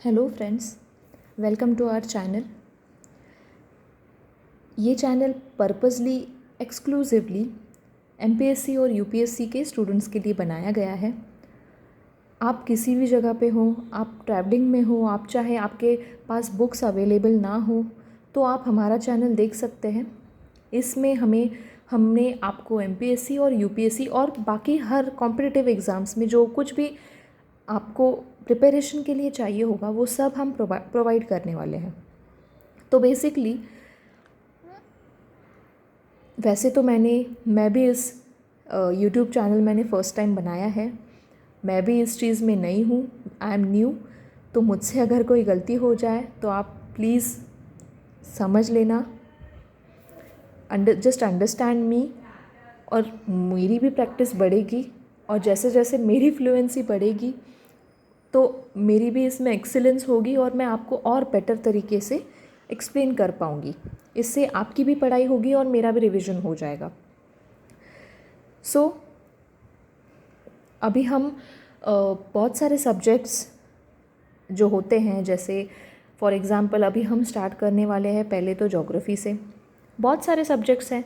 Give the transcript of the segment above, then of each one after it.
Hello friends, welcome to our channel. ये channel purposely exclusively MPSC और UPSC के students के लिए बनाया गया है। आप किसी भी जगह पे हो, आप ट्रैवलिंग में हो, आप चाहे आपके पास बुक्स अवेलेबल ना हो तो आप हमारा चैनल देख सकते हैं। इसमें हमने आपको एमपीएससी और यूपीएससी और बाकी हर कॉम्पिटिटिव एग्ज़ाम्स में जो कुछ भी आपको प्रिपरेशन के लिए चाहिए होगा वो सब हम प्रोवाइड करने वाले हैं। तो बेसिकली वैसे तो मैं भी इस यूट्यूब चैनल मैंने फ़र्स्ट टाइम बनाया है। मैं भी इस चीज़ में नई हूँ, आई एम न्यू। तो मुझसे अगर कोई गलती हो जाए तो आप प्लीज़ समझ लेना, जस्ट अंडरस्टैंड मी। और मेरी भी प्रैक्टिस बढ़ेगी और जैसे जैसे मेरी फ्लुएंसी बढ़ेगी तो मेरी भी इसमें एक्सीलेंस होगी और मैं आपको और बेटर तरीके से एक्सप्लेन कर पाऊँगी। इससे आपकी भी पढ़ाई होगी और मेरा भी रिवीजन हो जाएगा। अभी हम बहुत सारे सब्जेक्ट्स जो होते हैं, जैसे फॉर एग्ज़ाम्पल अभी हम स्टार्ट करने वाले हैं पहले तो ज्योग्राफी से। बहुत सारे सब्जेक्ट्स हैं,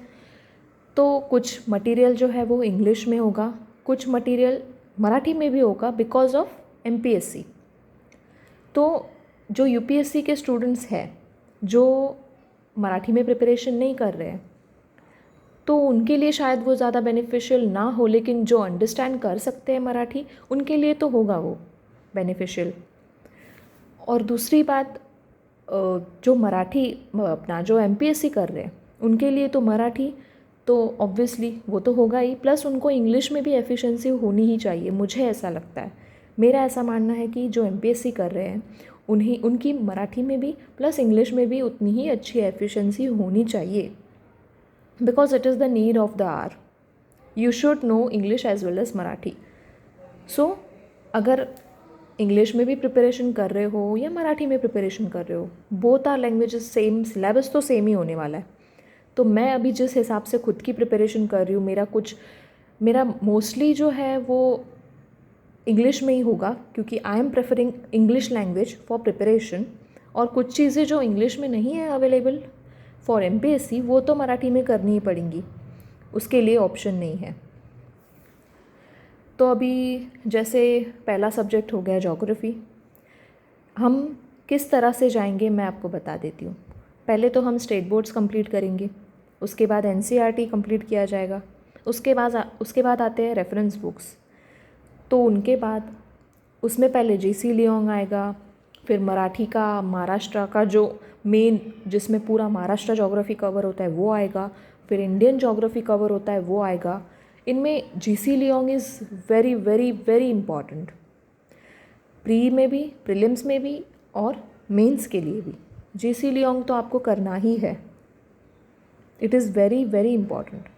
तो कुछ मटेरियल जो है वो इंग्लिश में होगा, कुछ मटेरियल मराठी में भी होगा बिकॉज ऑफ एमपीएससी। तो जो यूपीएससी के स्टूडेंट्स हैं जो मराठी में प्रिपरेशन नहीं कर रहे हैं तो उनके लिए शायद वो ज़्यादा बेनिफिशियल ना हो, लेकिन जो अंडरस्टैंड कर सकते हैं मराठी उनके लिए तो होगा वो बेनिफिशियल। और दूसरी बात, जो मराठी अपना जो एमपीएससी कर रहे हैं उनके लिए तो मराठी तो ऑब्वियसली वो तो होगा ही, प्लस उनको इंग्लिश में भी एफिशिएंसी होनी ही चाहिए, मुझे ऐसा लगता है। मेरा ऐसा मानना है कि जो एमपीएससी कर रहे हैं उनकी मराठी में भी प्लस इंग्लिश में भी उतनी ही अच्छी एफिशिएंसी होनी चाहिए, because it is the need of the hour. You should know English as well as Marathi. So अगर इंग्लिश में भी प्रिपरेशन कर रहे हो या मराठी में प्रिपरेशन कर रहे हो, both are languages same, syllabus तो सेम ही होने वाला है। तो मैं अभी जिस हिसाब से खुद की प्रिपरेशन कर रही हूँ, मेरा मोस्टली जो है वो इंग्लिश में ही होगा, क्योंकि I am preferring English language for preparation. और कुछ चीज़ें जो इंग्लिश में नहीं है अवेलेबल फॉर एमपीएससी वो तो मराठी में करनी ही पड़ेंगी, उसके लिए ऑप्शन नहीं है। तो अभी जैसे पहला सब्जेक्ट हो गया ज्योग्राफी, हम किस तरह से जाएंगे मैं आपको बता देती हूँ। पहले तो हम स्टेट बोर्ड्स कंप्लीट करेंगे, उसके बाद एनसीईआरटी कंप्लीट किया जाएगा, उसके बाद आते हैं रेफरेंस बुक्स। तो उनके बाद उसमें पहले जीसी लियोंग आएगा, फिर मराठी का महाराष्ट्र का जो मेन जिसमें पूरा महाराष्ट्र ज्योग्राफी कवर होता है वो आएगा, फिर इंडियन ज्योग्राफी कवर होता है वो आएगा। इनमें GC Leong is very very very important, pre में भी, प्रीलिम्स में भी और मेंस के लिए भी। जीसी लियोंग तो आपको करना ही है, it is very very important.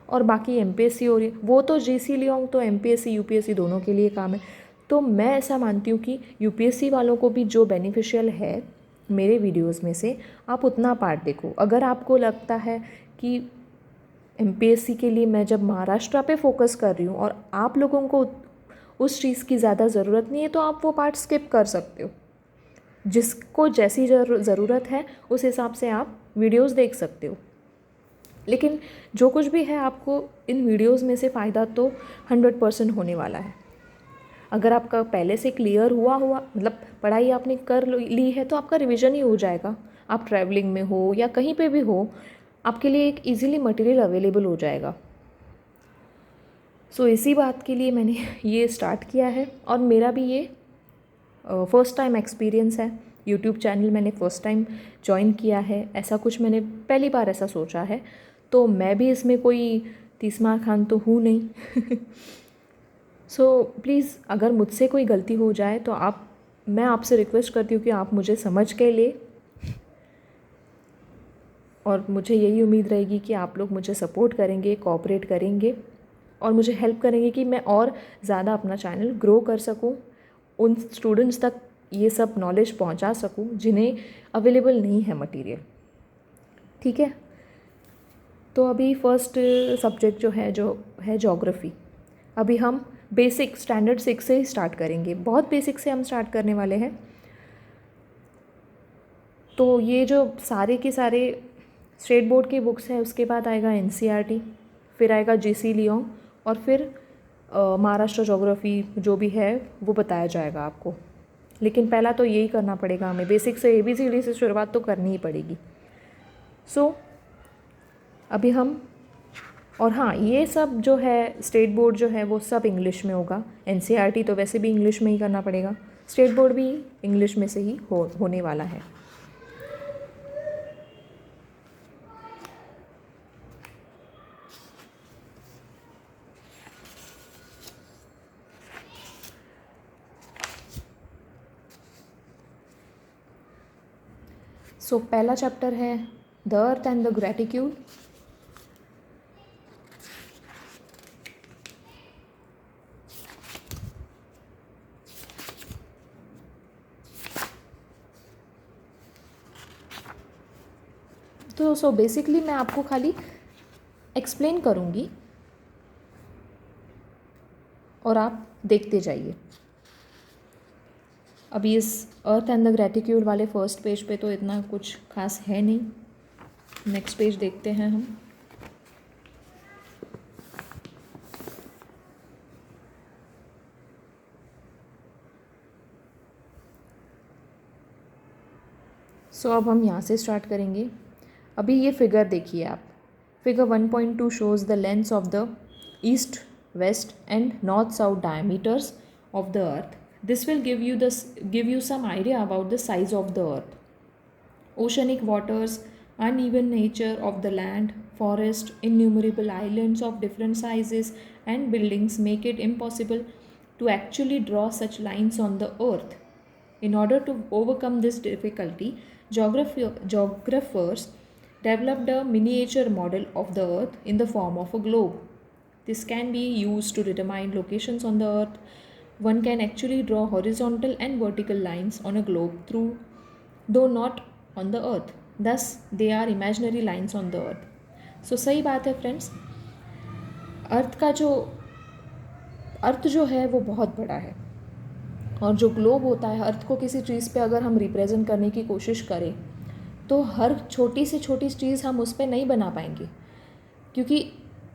और बाकी एमपीएससी हो रही है वो तो जीसी लियोंग तो एमपीएससी यूपीएससी दोनों के लिए काम है। तो मैं ऐसा मानती हूँ कि यूपीएससी वालों को भी जो बेनिफिशियल है मेरे वीडियोस में से आप उतना पार्ट देखो। अगर आपको लगता है कि एमपीएससी के लिए मैं जब महाराष्ट्र पे फोकस कर रही हूँ और आप लोगों को उस चीज़ की ज़्यादा ज़रूरत नहीं है तो आप वो पार्ट स्किप कर सकते हो। जिसको जैसी ज़रूरत है उस हिसाब से आप वीडियोस देख सकते हो। लेकिन जो कुछ भी है आपको इन वीडियोस में से फ़ायदा तो 100% होने वाला है। अगर आपका पहले से क्लियर हुआ मतलब पढ़ाई आपने कर ली है तो आपका रिवीजन ही हो जाएगा। आप ट्रैवलिंग में हो या कहीं पे भी हो, आपके लिए एक इजीली मटेरियल अवेलेबल हो जाएगा। सो इसी बात के लिए मैंने ये स्टार्ट किया है और मेरा भी ये फर्स्ट टाइम एक्सपीरियंस है। यूट्यूब चैनल मैंने फ़र्स्ट टाइम जॉइन किया है, ऐसा कुछ मैंने पहली बार ऐसा सोचा है। तो मैं भी इसमें कोई तीसमार खान तो हूँ नहीं। सो प्लीज़ अगर मुझसे कोई गलती हो जाए तो मैं आपसे रिक्वेस्ट करती हूँ कि आप मुझे समझ के ले, और मुझे यही उम्मीद रहेगी कि आप लोग मुझे सपोर्ट करेंगे, कोऑपरेट करेंगे और मुझे हेल्प करेंगे कि मैं और ज़्यादा अपना चैनल ग्रो कर सकूँ, उन स्टूडेंट्स तक ये सब नॉलेज पहुंचा सकूं जिन्हें अवेलेबल नहीं है मटेरियल। ठीक है, तो अभी फर्स्ट सब्जेक्ट जो है ज्योग्राफी। अभी हम बेसिक स्टैंडर्ड 6 से ही स्टार्ट करेंगे, बहुत बेसिक से हम स्टार्ट करने वाले हैं। तो ये जो सारे के सारे स्टेट बोर्ड की बुक्स हैं, उसके बाद आएगा एनसीईआरटी, फिर आएगा जीसी लियोंग, और फिर महाराष्ट्र ज्योग्राफी जो भी है वो बताया जाएगा आपको। लेकिन पहला तो यही करना पड़ेगा हमें, बेसिक से ABCD से शुरुआत तो करनी ही पड़ेगी। सो अभी हम, और हाँ, ये सब जो है स्टेट बोर्ड जो है वो सब इंग्लिश में होगा। एनसीईआरटी तो वैसे भी इंग्लिश में ही करना पड़ेगा, स्टेट बोर्ड भी इंग्लिश में से ही होने वाला है। सो पहला चैप्टर है the earth and the gratitude. तो सो बेसिकली मैं आपको खाली एक्सप्लेन करूँगी और आप देखते जाइए। अभी इस अर्थ एंड द ग्रेटिट्यूड वाले फर्स्ट पेज पे तो इतना कुछ खास है नहीं। नेक्स्ट पेज देखते हैं हम। सो अब हम यहाँ से स्टार्ट करेंगे। अभी ये फिगर देखिए आप, figure 1.2 shows the lengths of the east west and north south diameters of the earth. This will give you some idea about the size of the earth. Oceanic waters, uneven nature of the land, forest, innumerable islands of different sizes and buildings make it impossible to actually draw such lines on the earth. In order to overcome this difficulty, geographers developed a miniature model of the earth in the form of a globe. This can be used to determine locations on the earth. One can actually draw horizontal and vertical lines on a globe though not on the earth. Thus, they are imaginary lines on the earth. So सही बात है friends, अर्थ जो है वो बहुत बड़ा है, और जो ग्लोब होता है, अर्थ को किसी चीज़ पे अगर हम रिप्रेजेंट करने की कोशिश करें तो हर छोटी से छोटी चीज़ हम उस पर नहीं बना पाएंगे, क्योंकि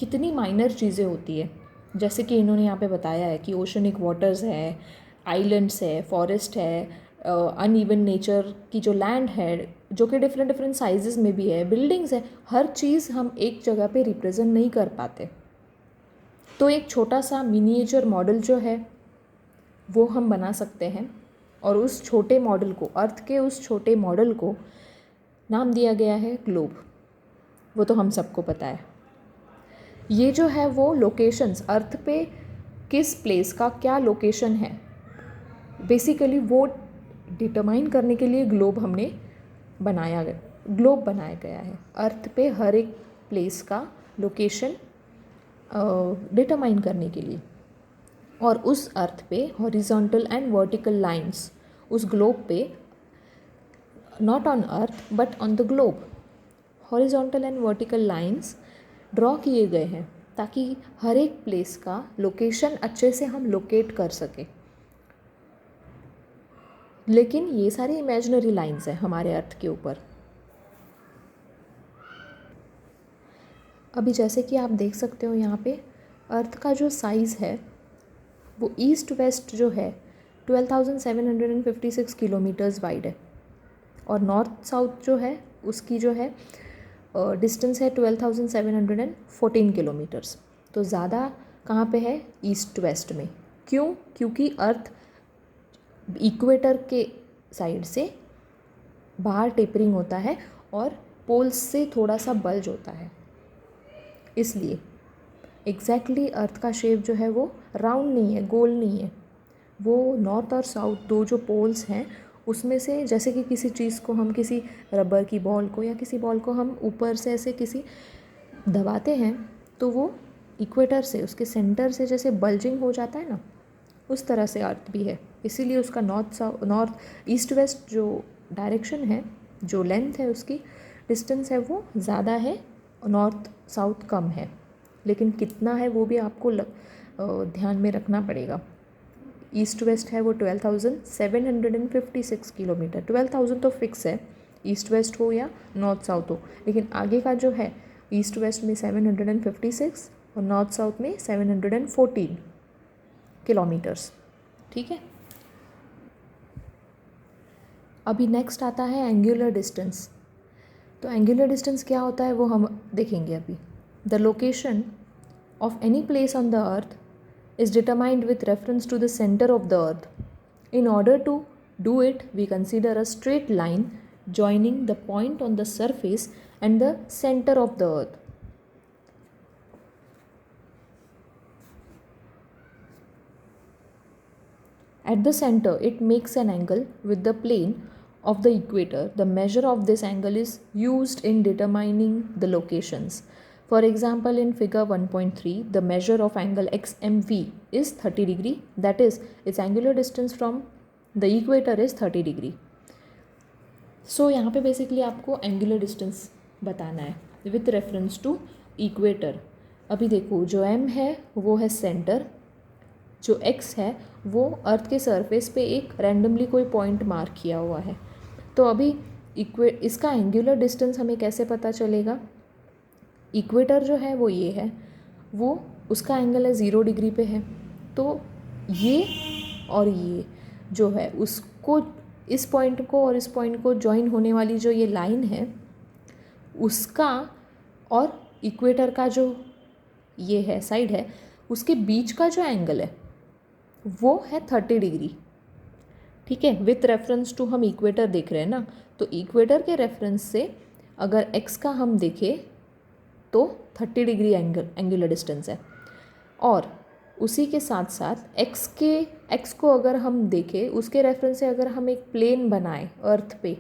कितनी माइनर चीज़ें होती है। जैसे कि इन्होंने यहाँ पे बताया है कि ओशनिक वाटर्स है, आइलैंड्स है, फॉरेस्ट है, अनइवन नेचर की जो लैंड है जो कि डिफरेंट डिफरेंट साइजेस में भी है, बिल्डिंग्स है, हर चीज़ हम एक जगह पे रिप्रेजेंट नहीं कर पाते। तो एक छोटा सा मिनिएचर मॉडल जो है वो हम बना सकते हैं, और उस छोटे मॉडल को, अर्थ के उस छोटे मॉडल को नाम दिया गया है ग्लोब। वो तो हम सबको पता है। ये जो है वो लोकेशंस, अर्थ पे किस प्लेस का क्या लोकेशन है, बेसिकली वो डिटरमाइन करने के लिए ग्लोब बनाया गया है। अर्थ पे हर एक प्लेस का लोकेशन डिटरमाइन करने के लिए, और उस अर्थ पे हॉरिजॉन्टल एंड वर्टिकल लाइंस उस ग्लोब पे, not on earth but on the globe, horizontal and vertical lines draw किए गए हैं ताकि हर एक प्लेस का लोकेशन अच्छे से हम लोकेट कर सकें। लेकिन ये सारी इमेजिनरी लाइंस हैं हमारे अर्थ के ऊपर। अभी जैसे कि आप देख सकते हो यहाँ पे अर्थ का जो साइज़ है वो ईस्ट वेस्ट जो है 12,756 किलोमीटर्स वाइड है, और नॉर्थ साउथ जो है उसकी जो है डिस्टेंस है 12,714 किलोमीटर्स। तो ज़्यादा कहाँ पे है? ईस्ट वेस्ट में। क्यों? क्योंकि अर्थ इक्वेटर के साइड से बाहर टेपरिंग होता है और पोल्स से थोड़ा सा बल्ज होता है, इसलिए एग्जैक्टली अर्थ का शेप जो है वो राउंड नहीं है, गोल नहीं है। वो नॉर्थ और साउथ दो जो पोल्स हैं उसमें से, जैसे कि किसी चीज़ को हम, किसी रबर की बॉल को या किसी बॉल को हम ऊपर से ऐसे किसी दबाते हैं तो वो इक्वेटर से, उसके सेंटर से जैसे बल्जिंग हो जाता है ना, उस तरह से अर्थ भी है। इसीलिए उसका नॉर्थ ईस्ट वेस्ट जो डायरेक्शन है, जो लेंथ है, उसकी डिस्टेंस है वो ज़्यादा है, नॉर्थ साउथ कम है। लेकिन कितना है वो भी आपको ध्यान में रखना पड़ेगा। ईस्ट वेस्ट है वो 12,756 किलोमीटर, 12,000 तो फिक्स है, ईस्ट वेस्ट हो या नॉर्थ साउथ हो, लेकिन आगे का जो है ईस्ट वेस्ट में 756 और नॉर्थ साउथ में 714 किलोमीटर्स। ठीक है, अभी नेक्स्ट आता है एंगुलर डिस्टेंस। तो एंगुलर डिस्टेंस क्या होता है वो हम देखेंगे अभी। The location of any place on the earth is determined with reference to the center of the earth. In order to do it, we consider a straight line joining the point on the surface and the center of the earth. At the center, it makes an angle with the plane of the equator. The measure of this angle is used in determining the locations. For example, in figure 1.3, the measure of angle XMV is 30 degree. That is, its angular distance from the equator is 30 degree. So यहाँ पे basically आपको angular distance बताना है with reference to equator. अभी देखो जो M है वो है center, जो X है वो अर्थ के सरफेस पे एक रैंडमली कोई पॉइंट मार्क किया हुआ है। तो अभी इसका एंगुलर डिस्टेंस हमें कैसे पता चलेगा। इक्वेटर जो है वो ये है, वो उसका एंगल है 0 डिग्री पे है, तो ये और ये जो है उसको, इस पॉइंट को और इस पॉइंट को जॉइन होने वाली जो ये लाइन है उसका और इक्वेटर का जो ये है साइड है उसके बीच का जो एंगल है वो है 30 डिग्री। ठीक है, विथ रेफरेंस टू हम इक्वेटर देख रहे हैं ना, तो इक्वेटर के रेफरेंस से अगर एक्स का हम देखें तो 30 डिग्री एंगुलर डिस्टेंस है। और उसी के साथ साथ एक्स को अगर हम देखें उसके रेफरेंस से अगर हम एक प्लेन बनाएं अर्थ पे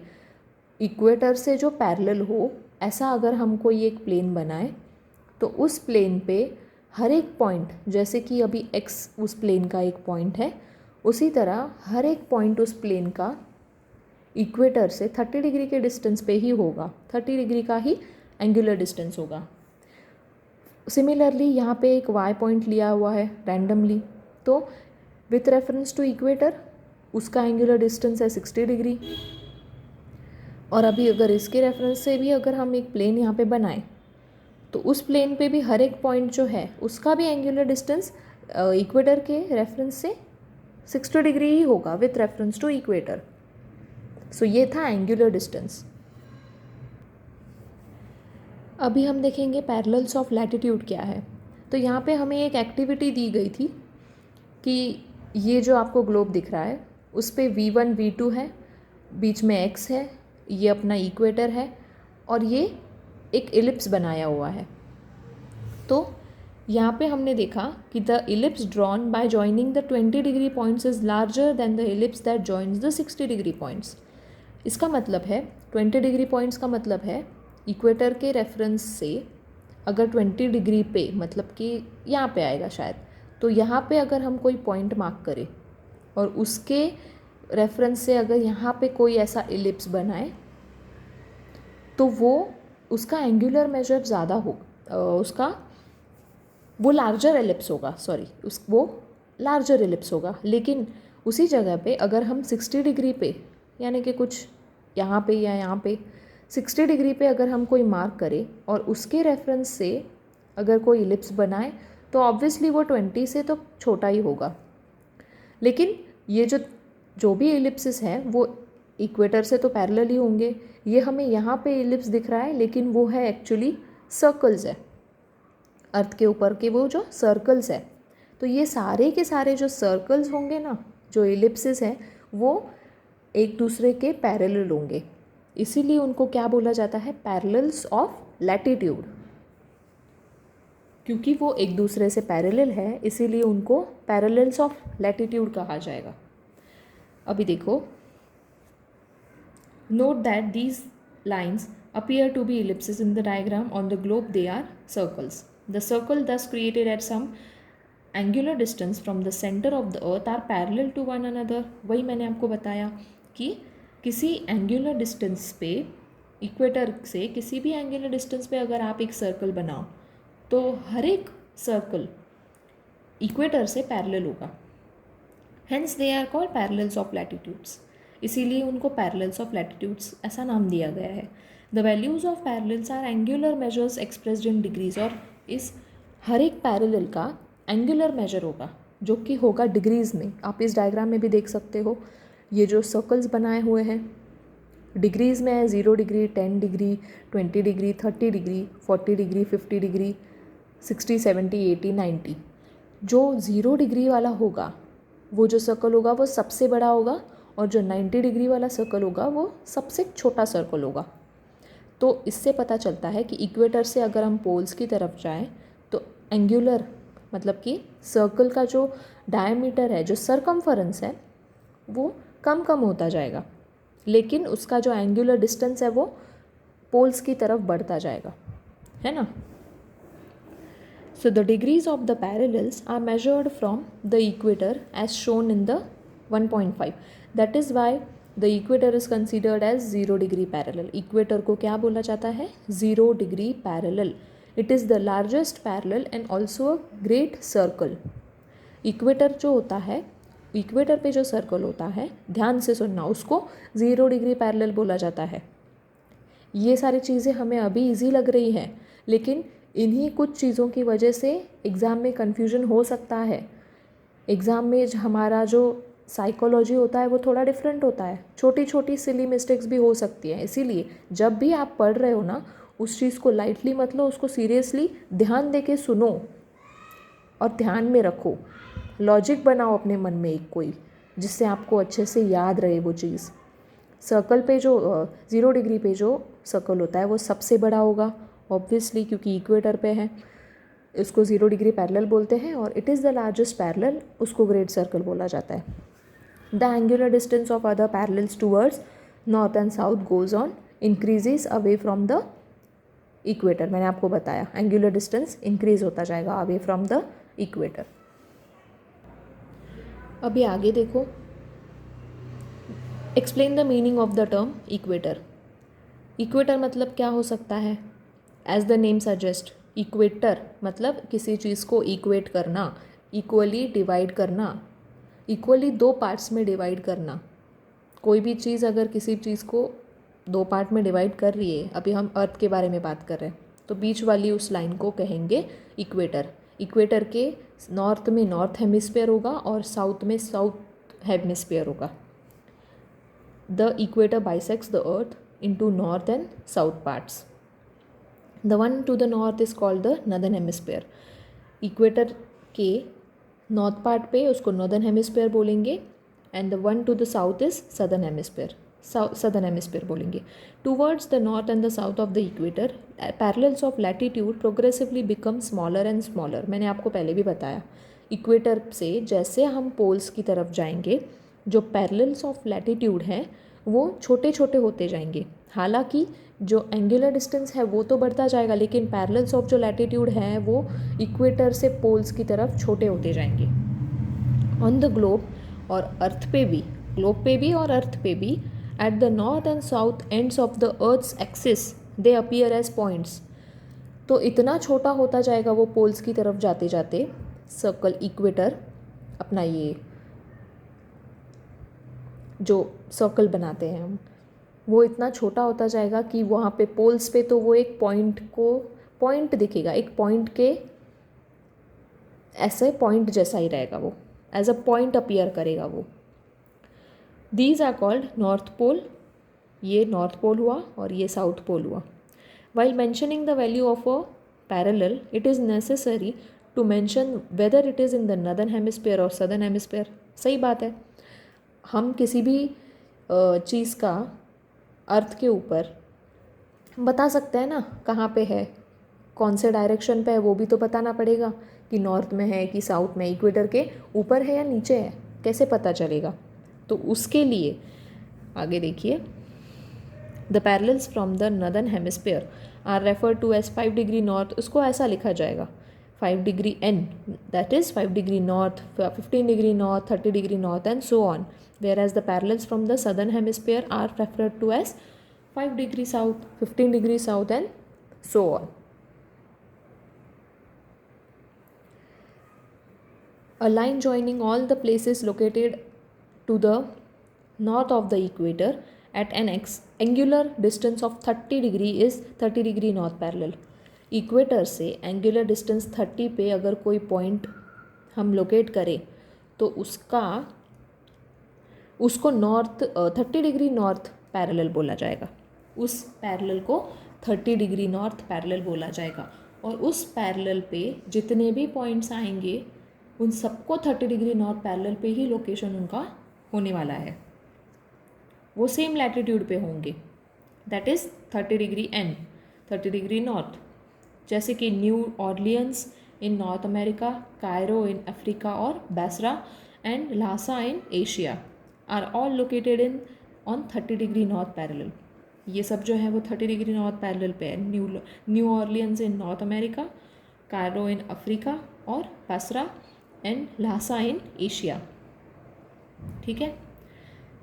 इक्वेटर से जो पैरेलल हो, ऐसा अगर हम कोई एक प्लेन बनाएं तो उस प्लेन पे हर एक पॉइंट, जैसे कि अभी एक्स उस प्लेन का एक पॉइंट है, उसी तरह हर एक पॉइंट उस प्लेन का इक्वेटर से 30 डिग्री के डिस्टेंस पे ही होगा, 30 डिग्री का ही एंगुलर डिस्टेंस होगा। सिमिलरली यहाँ पे एक वाई पॉइंट लिया हुआ है रैंडमली, तो विथ रेफरेंस टू इक्वेटर उसका एंगुलर डिस्टेंस है 60 डिग्री। और अभी अगर इसके रेफरेंस से भी अगर हम एक प्लेन यहाँ पे बनाएं तो उस प्लेन पे भी हर एक पॉइंट जो है उसका भी एंगुलर डिस्टेंस इक्वेटर के रेफरेंस से 60 डिग्री ही होगा विथ रेफरेंस टू इक्वेटर। सो ये था एंगुलर डिस्टेंस। अभी हम देखेंगे पैरेलल्स ऑफ लैटिट्यूड क्या है। तो यहाँ पे हमें एक एक्टिविटी दी गई थी कि ये जो आपको ग्लोब दिख रहा है उस पे V1 V2 है, बीच में X है, ये अपना इक्वेटर है और ये एक इलिप्स बनाया हुआ है। तो यहाँ पे हमने देखा कि the ellipse drawn by joining the 20 degree points is larger than the ellipse that joins the 60 degree points. इसका मतलब है 20 डिग्री पॉइंट्स का मतलब है इक्वेटर के रेफरेंस से अगर 20 डिग्री पे, मतलब कि यहाँ पे आएगा शायद, तो यहाँ पे अगर हम कोई पॉइंट मार्क करें और उसके रेफरेंस से अगर यहाँ पे कोई ऐसा इलिप्स बनाए तो वो उसका एंगुलर मेजर ज़्यादा हो, उसका वो लार्जर एलिप्स होगा, वो लार्जर एलिप्स होगा। लेकिन उसी जगह पे अगर हम 60 डिग्री पे, यानी कि कुछ यहाँ पे या यहाँ पे 60 डिग्री पे अगर हम कोई मार्क करें और उसके रेफरेंस से अगर कोई इलिप्स बनाए तो ऑब्वियसली वो 20 से तो छोटा ही होगा। लेकिन ये जो भी इलिप्सिस हैं वो इक्वेटर से तो पैरेलल ही होंगे। ये हमें यहाँ पे इलिप्स दिख रहा है लेकिन वो है एक्चुअली सर्कल्स है, अर्थ के ऊपर के वो जो सर्कल्स है। तो ये सारे के सारे जो सर्कल्स होंगे ना, जो इलिप्सिस हैं, वो एक दूसरे के पैरेलल होंगे, इसीलिए उनको क्या बोला जाता है, पैरेलल्स ऑफ लैटिट्यूड। क्योंकि वो एक दूसरे से पैरेलल है इसीलिए उनको पैरेलल्स ऑफ लैटिट्यूड कहा जाएगा। अभी देखो, note that these lines appear to be ellipses in the diagram. On the globe they are circles. The circle thus created at some angular distance from the center of the earth are parallel to one another. वही मैंने आपको बताया कि किसी angular distance पे, equator से किसी भी एंगुलर डिस्टेंस पे अगर आप एक सर्कल बनाओ तो हर एक सर्कल इक्वेटर से पैरेलल होगा। Hence they are called parallels of latitudes. इसीलिए उनको पैरेलल्स ऑफ लैटिट्यूड्स ऐसा नाम दिया गया है। The values of parallels are angular measures expressed in degrees, और इस हर एक पैरेलल का एंगुलर मेजर होगा जो कि होगा डिग्रीज़ में। आप इस डायग्राम में भी देख सकते हो, ये जो सर्कल्स बनाए हुए हैं डिग्रीज़ में है, 0 degree, 10 degree, 20 degree, 30 degree, 40 degree, 50 degree, 60, 70, 80, 90। जो 0 डिग्री वाला होगा वो जो सर्कल होगा वो सबसे बड़ा होगा, और जो 90 डिग्री वाला सर्कल होगा वो सबसे छोटा सर्कल होगा। तो इससे पता चलता है कि इक्वेटर से अगर हम पोल्स की तरफ जाएं तो एंगुलर मतलब कि सर्कल का जो डायमीटर है, जो सरकमफरेंस है, वो कम कम होता जाएगा, लेकिन उसका जो एंगुलर डिस्टेंस है वो पोल्स की तरफ बढ़ता जाएगा, है ना। So the degrees of the parallels are measured from the equator as shown in the 1.5. That is why the equator is considered as 0 degree parallel. Equator को क्या बोला जाता है? 0 degree parallel. It is the largest parallel and also a great circle. Equator जो होता है, equator पे जो सर्कल होता है, ध्यान से सुनना, उसको 0 डिग्री पैरेलल बोला जाता है। ये सारी चीज़ें हमें अभी इजी लग रही हैं, लेकिन इन्हीं कुछ चीज़ों की वजह से एग्ज़ाम में कन्फ्यूजन हो सकता है। एग्ज़ाम में हमारा जो साइकोलॉजी होता है वो थोड़ा डिफरेंट होता है, छोटी छोटी सिली मिस्टेक्स भी हो सकती हैं। इसीलिए जब भी आप पढ़ रहे हो ना, उस चीज़ को लाइटली मत लो, उसको सीरियसली ध्यान दे के सुनो और ध्यान में रखो। लॉजिक बनाओ अपने मन में एक कोई, जिससे आपको अच्छे से याद रहे वो चीज़। सर्कल पे जो 0 डिग्री पे जो सर्कल होता है वो सबसे बड़ा होगा ऑब्वियसली, क्योंकि इक्वेटर पे है। इसको 0 डिग्री पैरेलल बोलते हैं, और it is the largest parallel, उसको ग्रेट सर्कल बोला जाता है। The angular distance of other parallels towards north and south goes on increases away from the equator. मैंने आपको बताया एंगुलर डिस्टेंस इंक्रीज होता जाएगा अवे फ्रॉम द इक्वेटर। अभी आगे देखो, explain the meaning of the term equator. Equator मतलब क्या हो सकता है? As the name suggest, equator मतलब किसी चीज़ को इक्वेट करना, इक्वली डिवाइड करना, इक्वली 2 पार्ट्स में डिवाइड करना। कोई भी चीज़ अगर किसी चीज़ को 2 पार्ट में डिवाइड कर रही है, अभी हम अर्थ के बारे में बात कर रहे हैं, तो बीच वाली उस लाइन को कहेंगे इक्वेटर। इक्वेटर के नॉर्थ में नॉर्थ हेमिस्फीयर होगा और साउथ में साउथ हेमिस्फीयर होगा। The equator bisects the earth into north and south parts. The one to the north is called the northern hemisphere. Equator के नॉर्थ पार्ट पे उसको northern hemisphere बोलेंगे, and the one to the south is southern hemisphere, southern hemisphere बोलेंगे। Towards the north and the south of the equator parallels of latitude progressively become smaller and smaller. मैंने आपको पहले भी बताया, equator से जैसे हम पोल्स की तरफ जाएंगे, जो पैरेलल्स ऑफ लैटिट्यूड हैं वो छोटे छोटे होते जाएंगे। हालांकि जो एंगुलर डिस्टेंस है वो तो बढ़ता जाएगा, लेकिन पैरेलल्स ऑफ जो लैटिट्यूड हैं वो इक्वेटर से पोल्स की तरफ छोटे होते जाएंगे। ऑन द ग्लोब और अर्थ पे भी, ग्लोब पे भी और अर्थ पे भी, at the north and south ends of the earth's axis they appear as points. तो इतना छोटा होता जाएगा वो पोल्स की तरफ जाते जाते, सर्कल इक्वेटर अपना ये जो सर्कल बनाते हैं हम, वो इतना छोटा होता जाएगा कि वहाँ पे पोल्स पे तो वो एक पॉइंट दिखेगा, एक पॉइंट के ऐसे पॉइंट जैसा ही रहेगा, वो एज अ पॉइंट अपीयर करेगा वो। These are called north pole. ये नॉर्थ पोल हुआ और ये साउथ पोल हुआ। While mentioning the value of a parallel, it is necessary to mention whether it is in the northern hemisphere और southern hemisphere. सही बात है, हम किसी भी चीज़ का अर्थ के ऊपर बता सकते हैं ना कहाँ पे है, कौन से डायरेक्शन पे है, वो भी तो बताना पड़ेगा कि नॉर्थ में है कि साउथ में, इक्वेटर के ऊपर है या नीचे है, कैसे पता चलेगा। तो उसके लिए आगे देखिए, the parallels from the northern hemisphere are refer to as 5 degree north. उसको ऐसा लिखा जाएगा 5 degree n, that is 5 degree north, 15 degree north, 30 degree north and so on. whereas the parallels from the southern hemisphere are referred to as 5 degree south, 15 degree south and so on. A line joining all the places located to the north of the equator at an angular distance of 30 degree is 30 degree north parallel. Equator से angular distance 30 पे अगर कोई point हम locate करें तो उसको north 30 degree north parallel बोला जाएगा. उस पैरेलल को 30 डिग्री नॉर्थ पैरेलल बोला जाएगा. और उस पैरेलल पे जितने भी पॉइंट्स आएंगे उन सबको 30 डिग्री नॉर्थ पैरेलल पे ही लोकेशन उनका होने वाला है. वो सेम लैटिट्यूड पे होंगे. That is 30 degree N, 30 degree north. जैसे कि New Orleans in North America, Cairo in Africa और Basra and Lhasa in Asia are all located in on 30 degree north parallel. ये सब जो है वो 30 डिग्री नॉर्थ पैरेलल पे है. New Orleans in North America, Cairo in Africa और Basra and Lhasa in Asia. ठीक है.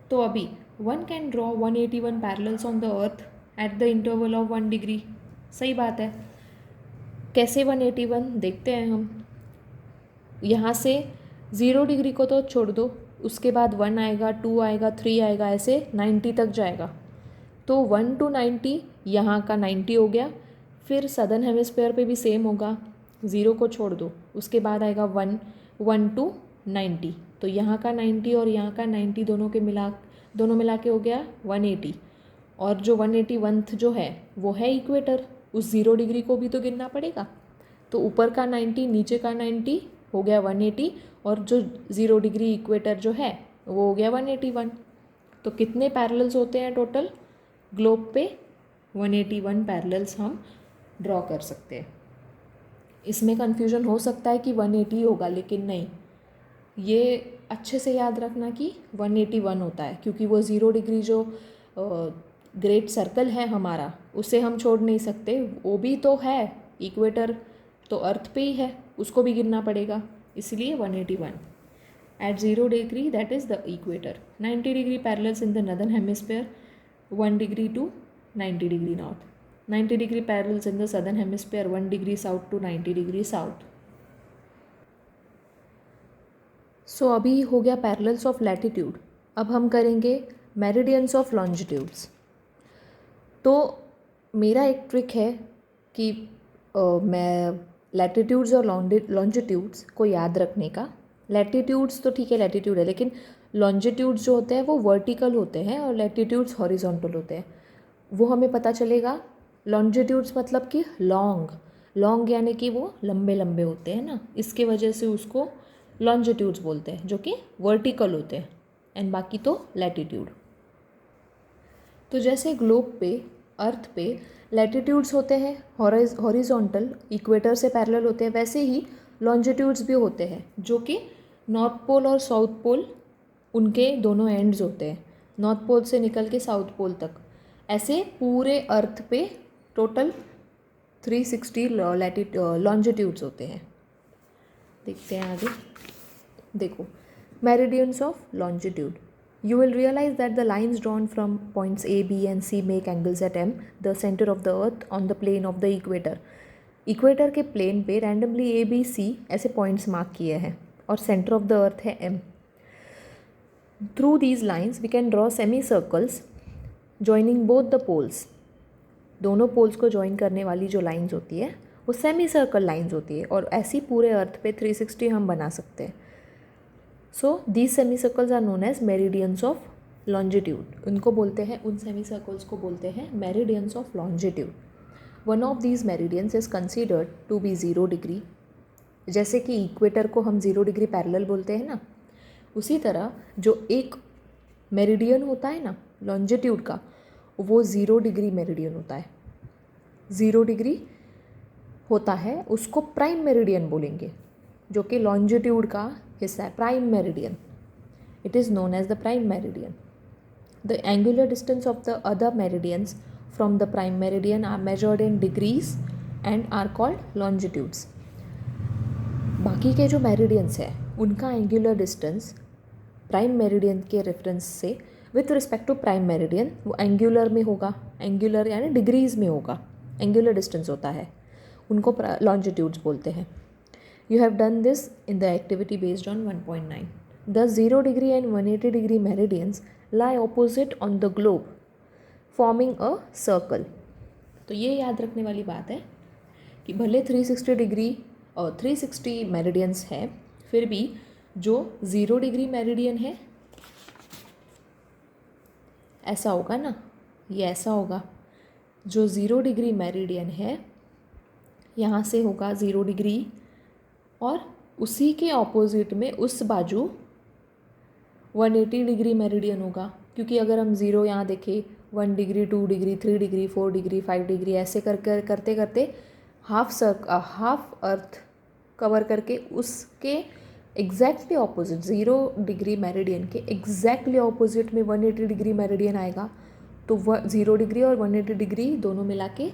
तो अभी one can draw 181 parallels on the earth at the interval of 1 degree. सही बात है. कैसे 181 देखते हैं हम. यहाँ से 0 डिग्री को तो छोड़ दो, उसके बाद 1 आएगा, 2 आएगा, 3 आएगा, ऐसे 90 तक जाएगा. तो 1 to 90 यहाँ का 90 हो गया. फिर सदर्न हेमिस्फेयर पे भी सेम होगा. 0 को छोड़ दो, उसके बाद आएगा 1 to 90. तो यहाँ का 90 और यहाँ का 90 दोनों मिला के हो गया 180. और जो 181th जो है वो है इक्वेटर. उस 0 डिग्री को भी तो गिनना पड़ेगा. तो ऊपर का 90 नीचे का 90 हो गया 180 और जो 0 डिग्री इक्वेटर जो है वो हो गया 181. तो कितने पैरेलल्स होते हैं टोटल ग्लोब पे? 181 पैरेलल्स हम ड्रॉ कर सकते हैं. इसमें कन्फ्यूजन हो सकता है कि 180 होगा, लेकिन नहीं, ये अच्छे से याद रखना कि 181 होता है, क्योंकि वो 0 डिग्री जो ग्रेट सर्कल है हमारा उसे हम छोड़ नहीं सकते. वो भी तो है, इक्वेटर तो अर्थ पे ही है, उसको भी गिनना पड़ेगा. इसलिए 181 at 0 degree that is the equator. 90 degree parallels in the northern hemisphere, 1 degree to 90 degree north. 90 degree parallels in the southern hemisphere, 1 degree south to 90 degree south. So अभी हो गया पैरेलल्स ऑफ लैटिट्यूड. अब हम करेंगे meridians of longitudes. तो मेरा एक trick है कि मैं लैटिट्यूड्स और लॉन्जिट्यूड्स को याद रखने का. लैटिट्यूड्स तो ठीक है, लैटिट्यूड है, लेकिन लॉन्जिट्यूड्स जो होते हैं वो वर्टिकल होते हैं और लैटिट्यूड्स हॉरिजॉन्टल होते हैं. वो हमें पता चलेगा. लॉन्जिट्यूड्स मतलब कि लॉन्ग यानी कि वो लंबे लंबे होते हैं ना, इसके वजह से उसको लॉन्जिट्यूड्स बोलते हैं, जो कि वर्टिकल होते हैं. एंड बाकी तो लैटिट्यूड. तो जैसे ग्लोब पे, अर्थ पे लैटिट्यूड्स होते हैं हॉरिजॉन्टल, इक्वेटर से पैरेलल होते हैं, वैसे ही लॉन्जिट्यूड्स भी होते हैं जो कि नॉर्थ पोल और साउथ पोल उनके दोनों एंड्स होते हैं. नॉर्थ पोल से निकल के साउथ पोल तक. ऐसे पूरे अर्थ पे टोटल 360 लॉन्जिट्यूड्स होते हैं. देखते हैं आगे. देखो, meridians of longitude. You will realize that the lines drawn from points A, B and C make angles at M, the center of the earth, on the plane of the equator. इक्वेटर के plane पे randomly A, B, C ऐसे points mark किए हैं और centre of the earth है M. Through these lines we can draw semi circles joining both the poles. दोनों poles को ज्वाइन करने वाली जो लाइन्स होती है वो सेमी सर्कल लाइन्स होती है, और ऐसी पूरे अर्थ पे 360 हम बना सकते हैं. So these semi circles are known as meridians of longitude. उनको बोलते हैं, उन सेमी सर्कल्स को बोलते हैं meridians of longitude. One of these meridians is considered to be 0 degree. जैसे कि इक्वेटर को हम 0 डिग्री पैरेलल बोलते हैं ना, उसी तरह जो एक मेरिडियन होता है ना लॉन्जिट्यूड का, वो 0 डिग्री मेरिडियन होता है. 0 डिग्री होता है उसको प्राइम मेरिडियन बोलेंगे, जो कि लॉन्जिट्यूड का हिस्सा है. Prime meridian, it is known as the prime meridian. The angular distance of the other meridians from the prime meridian are measured in degrees and are called longitudes. बाकी के जो meridians हैं उनका एंगुलर डिस्टेंस प्राइम मेरिडियन के reference से with respect to prime meridian वो angular में होगा. एंगुलर यानी डिग्रीज में होगा, एंगुलर डिस्टेंस होता है, उनको लॉन्जिट्यूड्स बोलते हैं. You have done this in the activity based on 1.9. The 0 degree and 180 degree meridians lie opposite on the globe forming a circle. तो ये याद रखने वाली बात है कि भले 360 डिग्री और 360 मेरिडियंस है, फिर भी जो 0 डिग्री मेरिडियन है ऐसा होगा ना, ये ऐसा होगा। जो 0 डिग्री मेरिडियन है यहाँ से होगा 0 डिग्री, और उसी के ऑपोजिट में उस बाजू 180 डिग्री मेरिडियन होगा। क्योंकि अगर हम 0 यहाँ देखें, 1 degree 2 degree 3 degree 4 degree 5 degree ऐसे करके करते करते हाफ अर्थ कवर करके उसके एग्जैक्टली ऑपोजिट 0 डिग्री मेरिडियन के एग्जैक्टली ऑपोजिट में 180 डिग्री मेरिडियन आएगा। तो 0 डिग्री और 180 डिग्री दोनों मिला के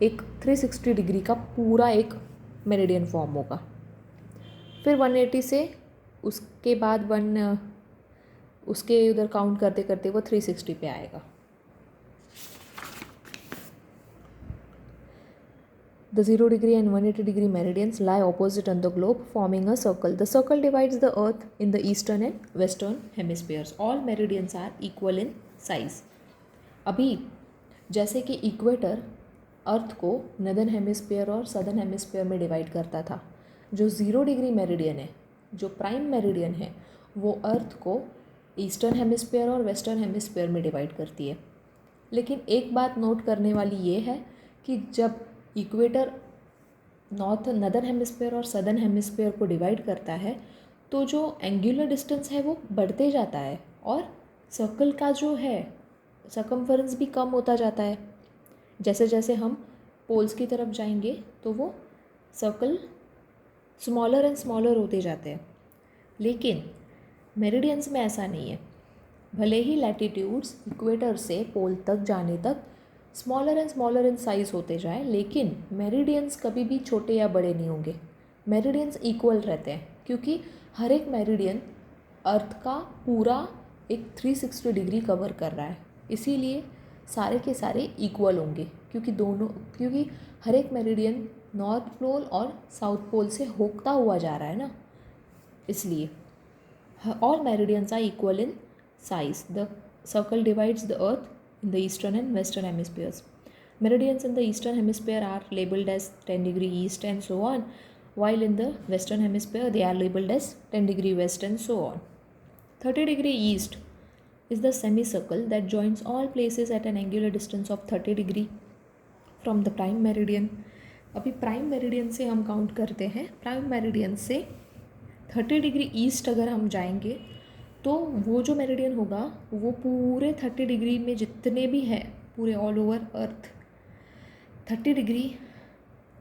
एक 360 डिग्री का पूरा एक मेरिडियन फॉर्म होगा। फिर 180 से उसके बाद उसके उधर काउंट करते करते वो 360 पे आएगा। The 0 degree and 180 degree meridians lie opposite on the globe, forming a circle. The circle divides the earth in the eastern and western hemispheres. All meridians are equal in size. अभी जैसे कि equator अर्थ को northern hemisphere और southern hemisphere में divide करता था, जो 0 degree meridian है, जो प्राइम मेरिडियन है, वो अर्थ को ईस्टर्न हेमिस्फीयर और वेस्टर्न हेमिस्फीयर में डिवाइड करती है। लेकिन एक बात नोट करने वाली ये है कि जब इक्वेटर नदर्न हेमिस्फीयर और सदर्न हेमिस्फीयर को डिवाइड करता है तो जो एंगुलर डिस्टेंस है वो बढ़ते जाता है और सर्कल का जो है सर्कमफरेंस भी कम होता जाता है। जैसे जैसे हम पोल्स की तरफ जाएंगे तो वो सर्कल स्मॉलर एंड स्मॉलर होते जाते हैं। लेकिन मेरिडियंस में ऐसा नहीं है। भले ही लैटिट्यूड्स इक्वेटर से पोल तक जाने तक smaller and smaller in size होते जाएं, लेकिन मेरिडियंस कभी भी छोटे या बड़े नहीं होंगे। मेरिडियंस इक्वल रहते हैं क्योंकि हर एक मेरिडियन अर्थ का पूरा एक 360 डिग्री कवर कर रहा है, इसीलिए सारे के सारे इक्वल होंगे। क्योंकि हर एक मेरिडियन नॉर्थ पोल और साउथ पोल से होता हुआ जा रहा है ना, इसलिए all meridians are equal in size. The circle divides the earth in the eastern and western hemispheres. Meridians in the eastern hemisphere are labeled as 10 degree east and so on, while in the western hemisphere they are labeled as 10 degree west and so on. 30 degree east is the semicircle that joins all places at an angular distance of 30 degree from the prime meridian. अभी prime meridian से हम count करते हैं। Prime meridian से 30 degree east अगर हम जाएंगे तो वो जो मेरिडियन होगा वो पूरे 30 डिग्री में जितने भी है पूरे all over earth 30 degree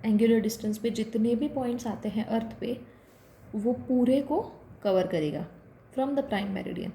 angular distance पे जितने भी पॉइंट्स आते हैं अर्थ पे वो पूरे को कवर करेगा फ्रॉम द प्राइम मेरिडियन।